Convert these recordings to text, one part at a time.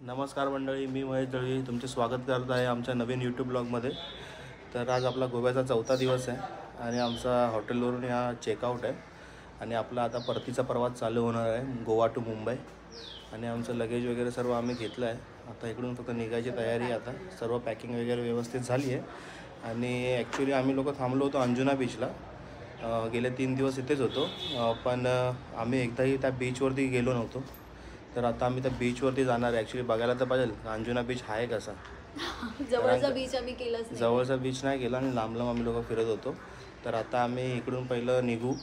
नमस्कार मंडळी, मी महेश दळवी तुमचे स्वागत करत आहे आमच्या नवीन यूट्यूब ब्लॉगमध्ये। तर आज आपला गोव्याचा चौथा दिवस आहे आणि आमचा हॉटेलवरून हा चेकआउट आहे आणि आपला आता परतीचा प्रवास चालू होणार आहे गोवा टू मुंबई। आणि आमचं लगेज वगैरे सर्व आम्ही घेतलं आहे। आता इकडून फक्त निघायची तयारी आहे। आता सर्व पॅकिंग वगैरे व्यवस्थित झाली आहे आणि ॲक्च्युली आम्ही लोक थांबलो होतो अंजुना बीचला। गेले 3 दिवस इथेच होतो, पण आम्ही एकदाही त्या बीचवरती गेलो नव्हतो। तर आता आम्ही त्या बीचवरती जाणार आहे। ॲक्च्युली बघायला तर पाहिजे अंजुना बीच आहे कसा। जवळचा बीच आम्ही केलाच नाही, जवळचा बीच नाही गेला आणि लांब लांब आम्ही लोक फिरत होतो। तर आता आम्ही इकडून पहिलं निघू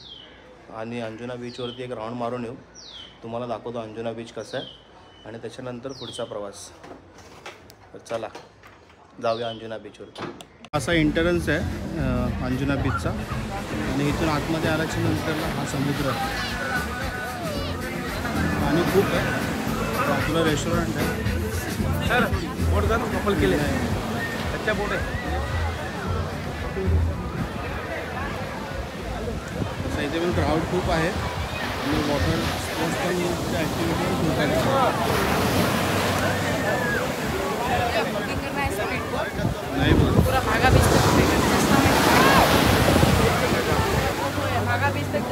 आणि अंजुना बीचवरती एक राऊंड मारून येऊ। तुम्हाला दाखवतो अंजुना बीच कसं आहे आणि त्याच्यानंतर पुढचा प्रवास। तर चला जाऊया अंजुना बीचवरती। असा एंट्रन्स आहे अंजुना बीचचा आणि इथून आतमध्ये आल्याच्या नंतर हा समुद्र आणि खूप आहे। आपलं रेस्टॉरंट आहे सर, बोट का कपल केले अच्छा बोट आहे। तसं इथे पण क्राऊड खूप आहे आणि वॉटर स्पोर्ट्स पण ॲक्टिव्हिटी खूप आहे। नाही बोल पूरा भागा बीच तक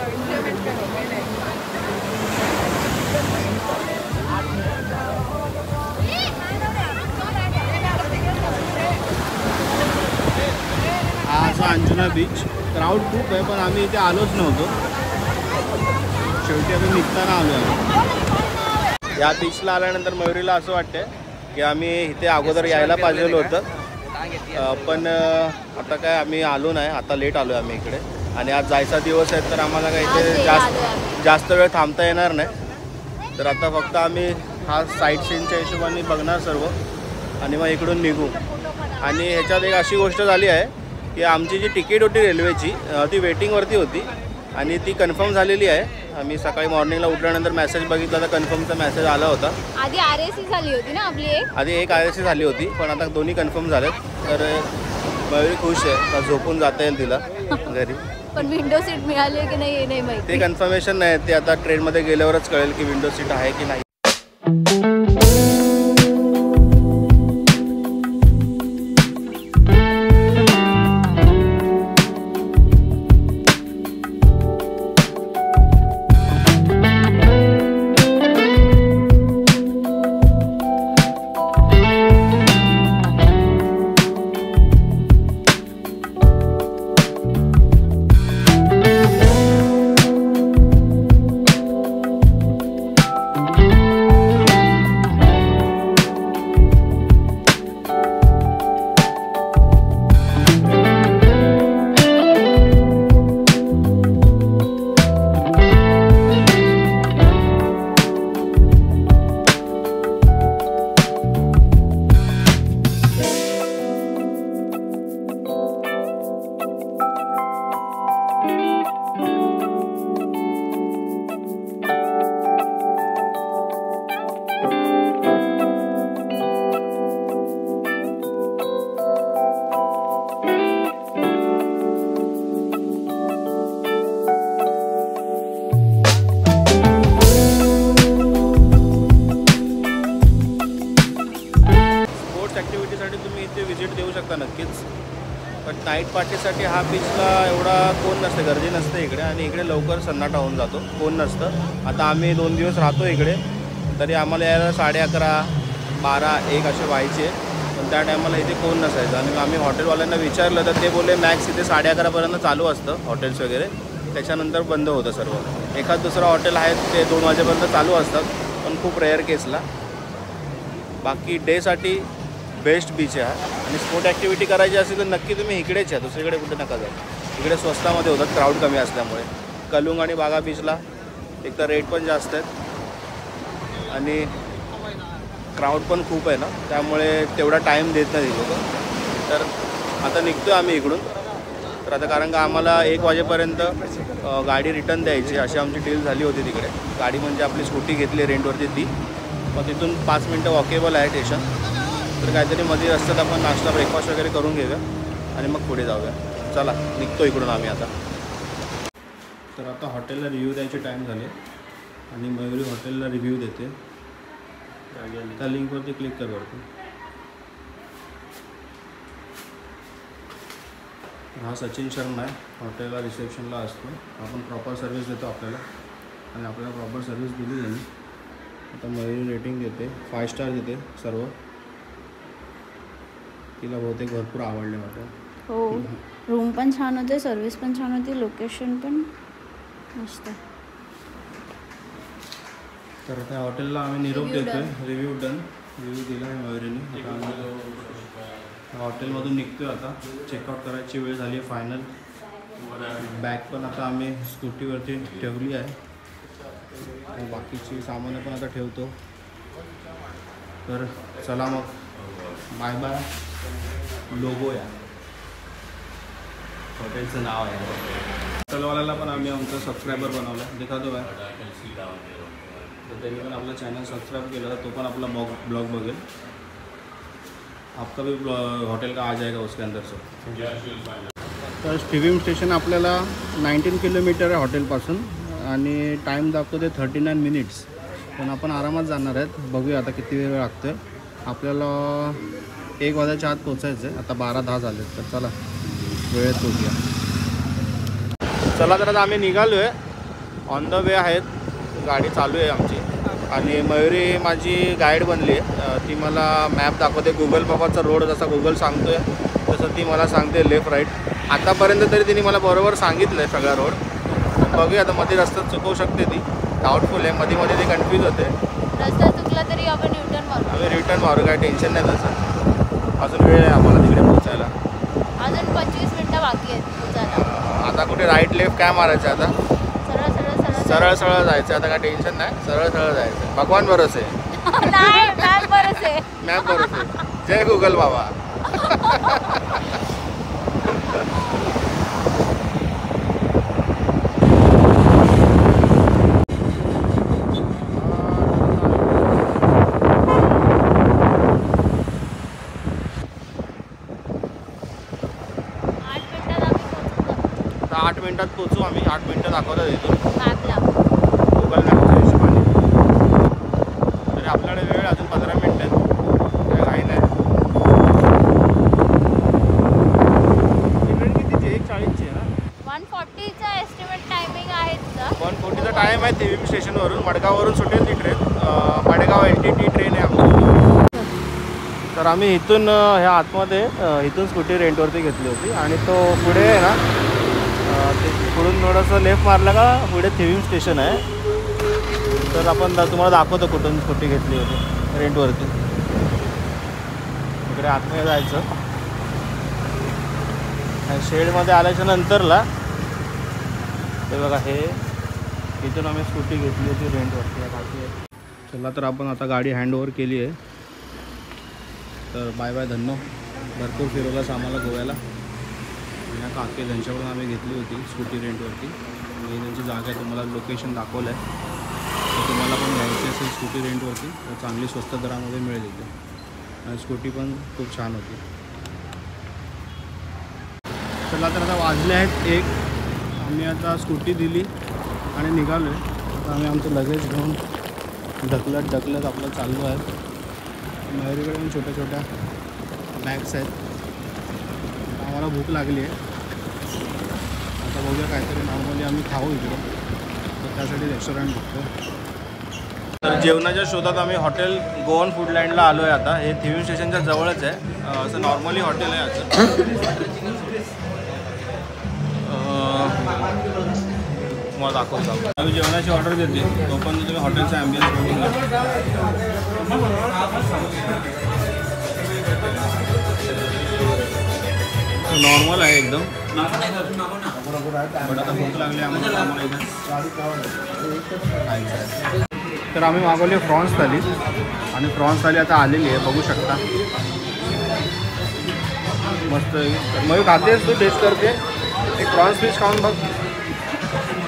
हा असा अंजुना बीच। क्राऊड खूप आहे पण आम्ही इथे आलोच नव्हतो, शेवटी आम्ही निघताना आलो आहे। या बीचला आल्यानंतर मयुरीला असं वाटतं की आम्ही इथे अगोदर यायला पाहिजेलं होतं, पण आता काय आम्ही आलो नाही। आता लेट आलो आहे आम्ही इकडे आणि आज जायचा दिवस आहे तर आम्हाला काय इथे जास्त वेळ थांबता येणार नाही। तर आता फक्त आम्ही हा साईट सीनच्या हिशोबाने बघणार सर्व आणि मग इकडून निघू। आणि ह्याच्यात एक अशी गोष्ट झाली आहे की आमची जी तिकीट होती रेल्वेची ती वेटिंगवरती होती आणि ती कन्फर्म झालेली आहे। आम्ही सकाळी मॉर्निंगला उठल्यानंतर मेसेज बघितला तर कन्फर्मचा मेसेज आला होता। आधी RAC झाली होती ना आपली, आधी एक RAC झाली होती पण आता दोन्ही कन्फर्म झालेत। तर मयुरी खुश आहे का झोपून जाता येईल तिला घरी। पण विंडो सीट मिळाली आहे की नाही हे नाही माहिती, ते कन्फर्मेशन नाही, ते आता ट्रेनमध्ये गेल्यावरच कळेल की विंडो सीट आहे की नाही। ॲक्टिव्हिटीसाठी तुम्ही इथे विजिट देऊ शकता नक्कीच, पण नाईट पार्टीसाठी हा बीचला एवढा कोण नसतं, गर्दी नसते इकडे आणि इकडे लवकर सन्नाटा होऊन जातो, कोण नसतं। आता आम्ही 2 दिवस राहतो इकडे तरी आम्हाला यायला 11:30, 12, 1 असे व्हायचे, पण त्या टायमाला इथे कोण नसायचं। आणि आम्ही हॉटेलवाल्यांना विचारलं तर ते बोलले मॅक्स इथे 11:30पर्यंत चालू असतं हॉटेल्स वगैरे, त्याच्यानंतर बंद होतं सर्व। एखाद दुसरं हॉटेल आहेत ते 2 वाजेपर्यंत चालू असतात, पण खूप रेअर केसला। बाकी डेसाठी बेस्ट बीच आहे आणि स्पोर्ट ॲक्टिव्हिटी करायची असेल तर नक्की तुम्ही इकडेच या, दुसरीकडे कुठे नका जाऊ। इकडे स्वस्तामध्ये होतात, क्राऊड कमी असल्यामुळे। कलुंग आणि बागा बीचला एक तर रेट पण जास्त आहेत आणि क्राऊड पण खूप आहे ना, त्यामुळे तेवढा टाईम देत नाही लोक। तर आता निघतो आम्ही इकडून। तर आता कारण का आम्हाला 1 वाजेपर्यंत गाडी रिटर्न द्यायची अशी आमची डील झाली होती तिकडे। गाडी म्हणजे आपली स्कूटी घेतली रेंटवरती ती, मग तिथून 5 मिनटं वॉकेबल आहे स्टेशन। तर काहीतरी मध्ये रस्त्यात आपण नाश्ता ब्रेकफास्ट वगैरे करून घेऊया आणि मग पुढे जाऊया। चला निघतो इकडून आम्ही आता। तर आता हॉटेलला रिव्ह्यू द्यायचे टाईम झाले आणि मयुरी हॉटेलला रिव्ह्यू देते। त्या लिंकवरती क्लिक कर वरती. हा सचिन शर्मा आहे, हॉटेलला रिसेप्शनला असतो. आपण प्रॉपर सर्विस देतो आपल्याला आणि आपल्याला प्रॉपर सर्विस दिली त्यांनी. आता मयुरी रेटिंग देते, 5 स्टार देते सर्व. तिला बहुतेक भरपूर आवडले हॉटेल. हो, रूम पण छान होते, सर्विस पण छान होती, लोकेशन पण मस्त. तर त्या हॉटेलला आम्ही निरोप देतोय. रिव्ह्यू दिला आहे मयुरीने. आता आम्ही हॉटेलमधून निघतोय. आता चेकआउट करायची वेळ झाली आहे फायनल. बॅग पण आता आम्ही स्कूटीवरती ठेवली आहे. बाकीची सामानं पण आता ठेवतो. तर चला मग, बाय बाय. लोगो या हॉटेलचं नाव आहे. हॉटेलवाल्याला पण आम्ही आमचा सबस्क्रायबर बनवला, दिखातो काय. तर त्यांनी पण आपलं चॅनल सबस्क्राईब केलं तर तो पण आपला ब्लॉग बघेल. आपका भी होटल का आ जाएगा उसके अंदर से. तर स्टीविंग स्टेशन आपल्याला 19 किलोमीटर आहे हॉटेलपासून आणि टाईम दाखवते 39 मिनिट्स. पण आपण आरामात जाणार आहेत. बघूया आता किती वेळ लागतो आहे. आपल्याला 1 वाजायच्या आत पोचायचं आहे. आता 12:10 झाले. तर चला वेळेत पोचूया. चला तर आता आम्ही निघालो आहे. ऑन द वे आहेत, गाडी चालू आहे आमची. आणि मयुरी माझी गाईड बनली आहे. ती मला मॅप दाखवते. गुगल बाबाचा रोड जसा गुगल सांगतो आहे तसं ती मला सांगते लेफ्ट राईट. आतापर्यंत तरी तिने मला बरोबर सांगितलं आहे सगळा रोड. बघूया आता, मध्ये रस्ता चुकवू शकते ती. डाऊटफुल आहे, मध्ये ती कन्फ्यूज होते. रस्ता चुकला तरी आपण रिटर्न मारू. आम्ही रिटर्न मारू, काय टेन्शन नाही तसं. अजून वेळ आहे आम्हाला तिकडे पोचायला. अजून 25 मिनिटं बाकी आहेत पोचायला. आता कुठे राईट लेफ्ट काय मारायचं आता? सरळ जायचं. आता काय टेन्शन नाही, सरळ जायचं. भगवान भरोसे. नाही, मॅप भरोसे. मॅप भरोसे. जय गुगल बाबा. आता 8 मिनिटात पोचू आम्ही. 8 मिनिटं दाखवतात इथून मॅपला, गुगल मॅपच्या हिशोबाने. तरी आपल्याकडे वेळ अजून 15 मिनिटं आहेत, काही नाही. ट्रेन कितीची आहे? 1:40ची आहे ना? 1:40चा एस्टिमेट टायमिंग आहे तिचा. 1:40चा टाईम आहे थिविम स्टेशनवरून. मडगाववरून सुटेल ती ट्रेन. मडगाव LTT ट्रेन आहे आमची. तर आम्ही इथून ह्या आतमध्ये इथून स्कूटी रेंटवरती घेतली होती. आणि तो पुढे आहे ना, ते पुढून थोडंसं लेफ्ट मारलं का पुढे थिविम स्टेशन आहे. तर आपण तुम्हाला दाखवतो कुठून स्कूटी घेतली होती रेंटवरती. इकडे आतमध्ये जायचं. शेडमध्ये आल्याच्या नंतरला ते बघा, हे इथून आम्ही स्कूटी घेतली होती रेंटवरती. बाकी चला तर आपण आता गाडी हँडओव्हर केली आहे. तर बाय बाय धन्नो. भरपूर फिरवलंच आम्हाला गोव्याला. या काके त्यांच्याकडून आम्ही घेतली होती स्कूटी रेंटवरती. आणि त्यांची जागा आहे, तुम्हाला लोकेशन दाखवलं आहे. तर तुम्हाला पण घ्यायची असेल स्कूटी रेंटवरती तर चांगली स्वस्त दरामध्ये मिळेल इथे. आणि स्कूटी पण खूप छान होती. चला तर आता वाजले आहेत 1. आम्ही आता स्कूटी दिली आणि निघालो आहे. आता आम्ही आमचं लगेज घेऊन ढकलत आपलं चाललो आहे. मयुरीकडे पण छोट्या बॅग्स आहेत. आम्हाला भूक लागली आहे. आता बघूया काहीतरी नॉर्मली आम्ही खाऊ इकडे. तर त्यासाठी रेस्टॉरंट बघतो. तर जेवणाच्या शोधात आम्ही हॉटेल गोवन फूडलँडला आलो आहे. आता हे थिविम स्टेशनच्या जवळच आहे. असं नॉर्मली हॉटेल आहे असं. मला दाखवतो. आम्ही जेवणाची ऑर्डर देते तोपर्यंत तुम्ही हॉटेलचा ॲम्बियन्स बघून घ्या. नॉर्मल आहे एकदम. बट आता भूक लागली आम्हाला इथं. तर आम्ही मागवली प्रॉन्स थाली आणि प्रॉन्स थाली आता आलेली आहे, बघू शकता. मस्त. मग खातेस तू, टेस्ट करते. एक प्रॉन्स फिश खाऊन बघ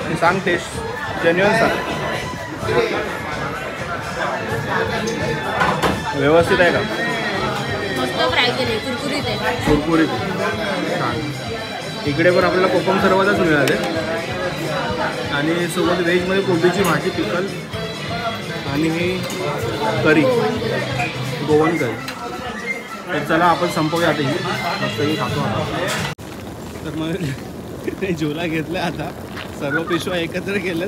आणि सांग टेस्ट जेन्युअन सांग. व्यवस्थित आहे का? मस्त फ्राय केली, कुरकुरीत आहे. कुरकुरीत छान. इकडे पण आपल्याला कोकम सरबतच मिळाले आणि सोबत व्हेजमध्ये कोबीची भाजी, पिकल आणि ही करी, गोवन करी. तर चला आपण संपवूया आता ही मस्तही खातो आता. तर मग झोला घेतला आता, सर्व पिशव्या एकत्र केलं.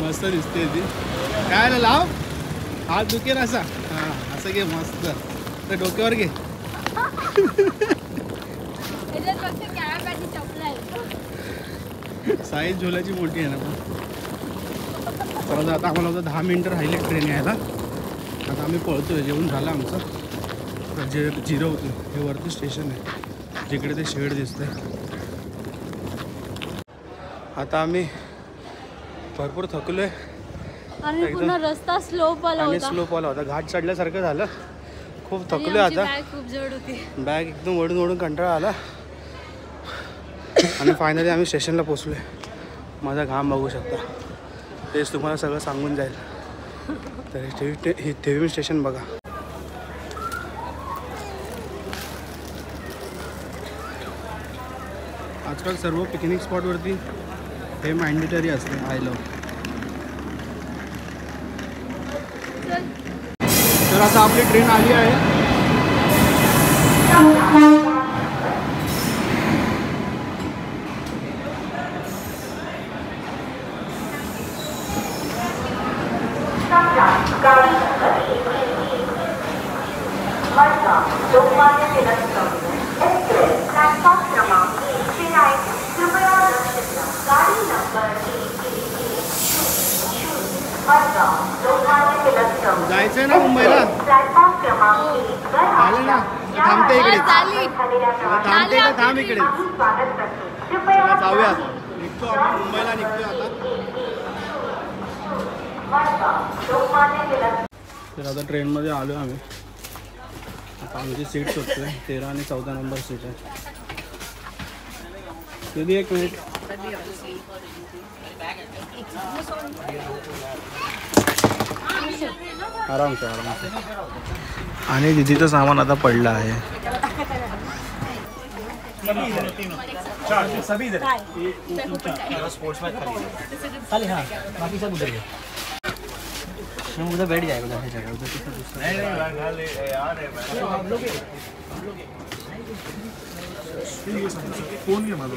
मस्त दिसते ती. काय ना लाव, हात दुखेल असा. हां असं घे मस्त. तर डोक्यावर घे. साईज झोल्याची मोठी आहे ना. पण आता आम्हाला 10 मिनटं राहिले ट्रेन यायला. आता आम्ही पळतोय. जेवण झालं आमचं. जिरवतो. हे वरती स्टेशन आहे जिकडे ते शेड दिसतंय. आता आम्ही भरपूर थकलोय आणि पुन्हा रस्ता स्लोप आला आणि होता. स्लोप आला होता. घाट चढल्यासारखं झालं. खूप थकलोय आता. बॅग खूप जड होती. बॅग एकदम ओढून ओढून कंटाळा आला. आणि फायनली आम्ही स्टेशनला पोचलोय. माझा घाम बघू शकता. तेच तुम्हाला सगळं सांगून जाईल. तर हे थेविम स्टेशन बघा. आजकाल सर्व पिकनिक स्पॉटवरती हे मॅन्डेटरी असते. I love. तर आता आपली ट्रेन आली आहे. जायचंय ना मुंबईला. आलं ना. थांबते इकडे. थांबते का थांब इकडे. जाऊया. निघतो आपण मुंबईला. निघतोय आता. तर आता ट्रेनमध्ये आलो आम्ही. आता आमची सीट शोधतोय. 13 आणि 14 नंबर सीट आहे. कधी 1 मिनिट. आराम से. आणि दीदीचं सामान आता पडलं आहे. उधर बैठ जाएगा उधर जगह उधर फोन घे माझा.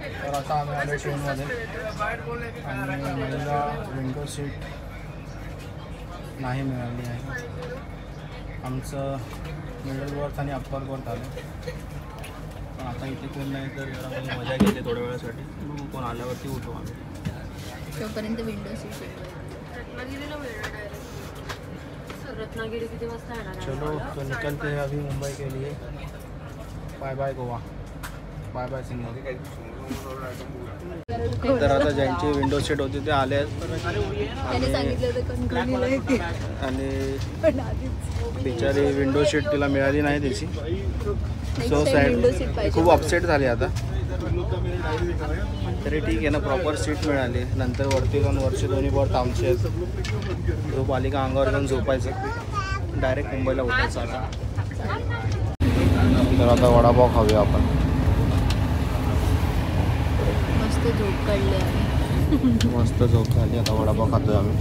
तर आता आम्ही आलो ट्रेनमध्ये आणि मला विंडो सीट नाही मिळाली आहे. आमचं मिडल बर्थ आणि अप्पर बर्थ आलं. पण आता इथे कोण नाही तर जरा मजा घेते थोड्या वेळासाठी. मग कोण आल्यावरती उठू आम्ही. तोपर्यंत विंडो सीट. रत्नागिरी किती वाजता येणार? चलो तो निकलते हैं अभी मुंबई के लिए. Bye bye Goa. Bye bye Singapore. तर आता ज्यांची विंडो सीट होती ते आले आहेत. त्याने सांगितलं होतं कंट्रोल येते. आणि बिचारी विंडो सीट तिला मिळाली नाही त्याची. So sad. खूप अपसेट झाली आता. तरी ठीक आहे ना. प्रॉपर सीट मिळाली. नंतर वरती जाऊन वरचे दोन्ही बर्थ आमचे आहेत. झोप आली का अंगावर जाऊन झोपायचं. डायरेक्ट मुंबईला उठायचं आता. तर आता वडापाव खाऊया आपण. मस्त झोप काढली आम्ही. मस्त झोप झाली. आता वडापाव खातोय आम्ही.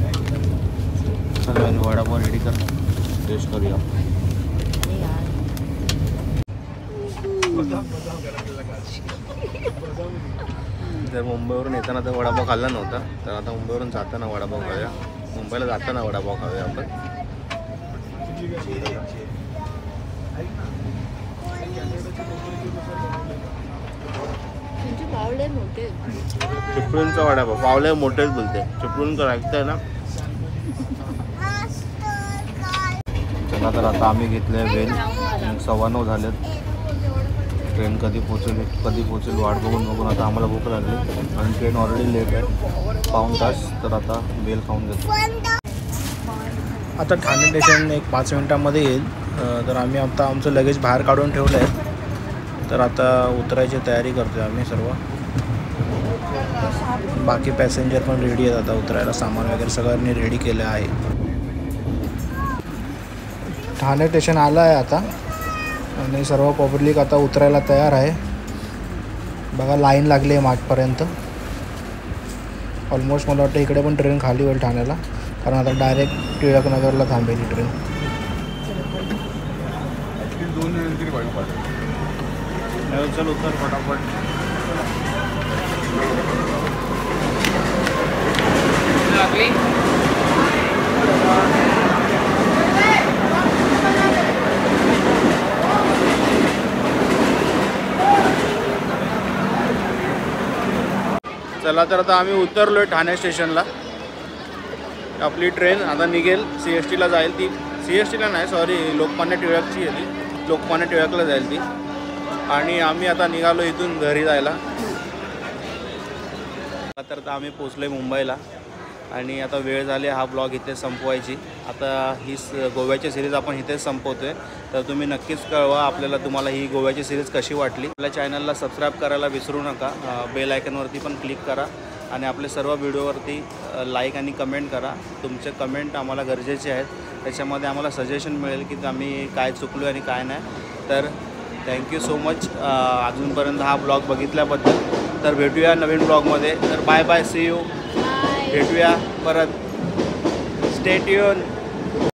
सगळ्यांनी वडापाव रेडी कर. टेस्ट करूया. जर मुंबईवरून येताना तर वडापाव खाल्ला नव्हता. तर आता मुंबईवरून जाताना वडापाव खाऊया. मुंबईला जाताना वडापाव खाऊया आपण. पावले मोठे. चिपळूणचा वडापाव. पावले मोठेच बोलते. चिपळूणचं ऐकतंय ना. चला तर आता आम्ही घेतले वेल. 9:15 झालेत. ट्रेन कधी पोचेल वाट बघून आता आम्हाला भूक लागली. आणि ट्रेन ऑलरेडी लेट आहे. पाऊण तास. तर आता बेल खाऊन घेतो. आता ठाणे स्टेशन 5 मिनिटांमध्ये येईल. तर आम्ही आता आमचं लगेज बाहेर काढून ठेवलं आहे. तर आता उतरायची तयारी करतो आम्ही सर्व. बाकी पॅसेंजर पण रेडी आहेत आता उतरायला. सामान वगैरे सगळ्यांनी रेडी केलं आहे. ठाणे स्टेशन आलं आहे आता. आणि सर्व पब्लिक आता उतरायला तयार आहे. बघा लाईन लागली आहे मागपर्यंत. ऑलमोस्ट मला वाटतं इकडे पण ट्रेन खाली होईल ठाण्याला, कारण आता डायरेक्ट टिळकनगरला थांबेल ही ट्रेन. चल उतर फटाफट. चला तर आता आम्ही उतरलो आहे ठाणे स्टेशनला. आपली ट्रेन आता निघेल, CSTला जाईल ती. CSTला नाही, सॉरी, लोकमान्य टिळकची आहे ती. लोकमान्य टिळकला जाईल ती. आणि आम्ही आता निघालो इथून घरी जायला. तर आम्ही पोचलो आहे मुंबईला आणि आता वेळ झाली हा ब्लॉग इथे संपवायची. आता ही गोव्याची सिरीज आपण इथेच संपवतो आहे. तर तुम्ही नक्कीच कळवा आपल्याला तुम्हाला ही गोव्याची सिरीज कशी वाटली. आपल्या चॅनलला सबस्क्राईब करायला विसरू नका. बेल आयकॉनवरती पण क्लिक करा आणि आपले सर्व व्हिडिओवरती लाईक आणि कमेंट करा. तुमचे कमेंट आम्हाला गरजेचे आहेत. त्याच्यामध्ये आम्हाला सजेशन मिळेल की आम्ही काय चुकलो आणि काय नाही. तर थँक्यू सो मच अजूनपर्यंत हा ब्लॉग बघितल्याबद्दल. तर भेटूया नवीन ब्लॉगमध्ये. तर बाय बाय, सी यू. भेटूया परत. Stay tune.